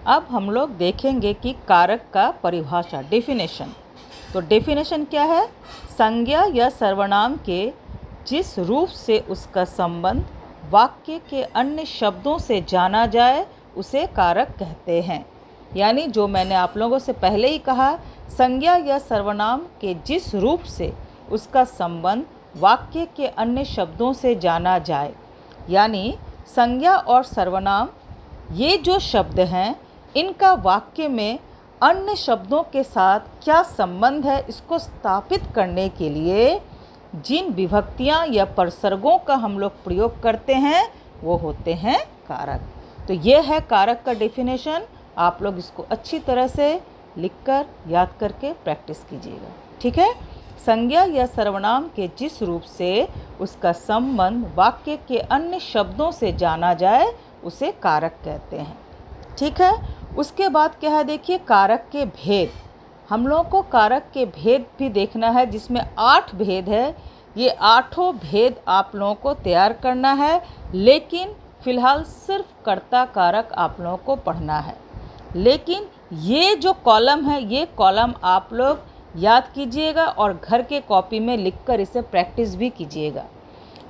अब हम लोग देखेंगे कि कारक का परिभाषा, डेफिनेशन। तो डेफिनेशन क्या है? संज्ञा या सर्वनाम के जिस रूप से उसका संबंध वाक्य के अन्य शब्दों से जाना जाए उसे कारक कहते हैं। यानी जो मैंने आप लोगों से पहले ही कहा, संज्ञा या सर्वनाम के जिस रूप से उसका संबंध वाक्य के अन्य शब्दों से जाना जाए, यानी संज्ञा और सर्वनाम ये जो शब्द हैं, इनका वाक्य में अन्य शब्दों के साथ क्या संबंध है, इसको स्थापित करने के लिए जिन विभक्तियाँ या प्रसर्गों का हम लोग प्रयोग करते हैं वो होते हैं कारक। तो ये है कारक का डेफिनेशन। आप लोग इसको अच्छी तरह से लिखकर याद करके प्रैक्टिस कीजिएगा, ठीक है। संज्ञा या सर्वनाम के जिस रूप से उसका संबंध वाक्य के अन्य शब्दों से जाना जाए उसे कारक कहते हैं, ठीक है। उसके बाद क्या है, देखिए कारक के भेद। हम लोगों को कारक के भेद भी देखना है, जिसमें 8 भेद है। ये 8 भेद आप लोगों को तैयार करना है, लेकिन फ़िलहाल सिर्फ कर्ता कारक आप लोगों को पढ़ना है। लेकिन ये जो कॉलम है, ये कॉलम आप लोग याद कीजिएगा और घर के कॉपी में लिखकर इसे प्रैक्टिस भी कीजिएगा।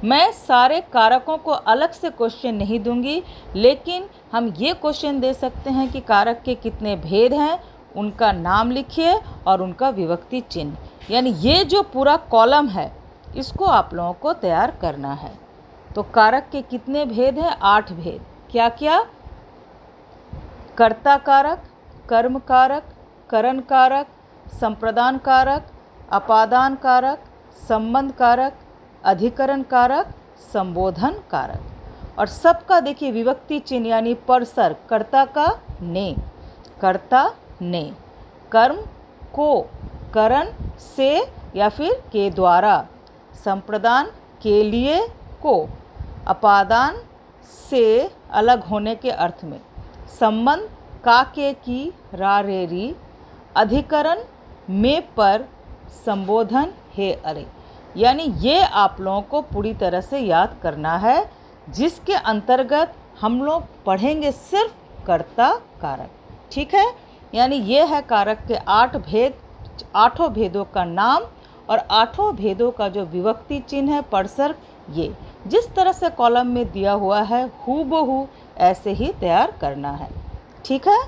मैं सारे कारकों को अलग से क्वेश्चन नहीं दूंगी, लेकिन हम ये क्वेश्चन दे सकते हैं कि कारक के कितने भेद हैं, उनका नाम लिखिए और उनका विभक्ति चिन्ह। यानी ये जो पूरा कॉलम है, इसको आप लोगों को तैयार करना है। तो कारक के कितने भेद हैं? 8 भेद। क्या क्या? कर्ता कारक, कर्म कारक, करण कारक, संप्रदान कारक, अपादान कारक, संबंध कारक, अधिकरण कारक, संबोधन कारक। और सबका देखिए विभक्ति चिन्ह यानी परसर्ग। कर्ता का ने, कर्ता ने, कर्म को, करण से या फिर के द्वारा, संप्रदान के लिए को, अपादान से अलग होने के अर्थ में, संबंध का के की रा रे री, अधिकरण में पर, संबोधन हे अरे। यानी ये आप लोगों को पूरी तरह से याद करना है, जिसके अंतर्गत हम लोग पढ़ेंगे सिर्फ कर्ता कारक, ठीक है। यानी ये है कारक के 8 भेद, 8 भेदों का नाम और 8 भेदों का जो विभक्ति चिन्ह है, परसर्ग, ये जिस तरह से कॉलम में दिया हुआ है हूबहू ऐसे ही तैयार करना है, ठीक है।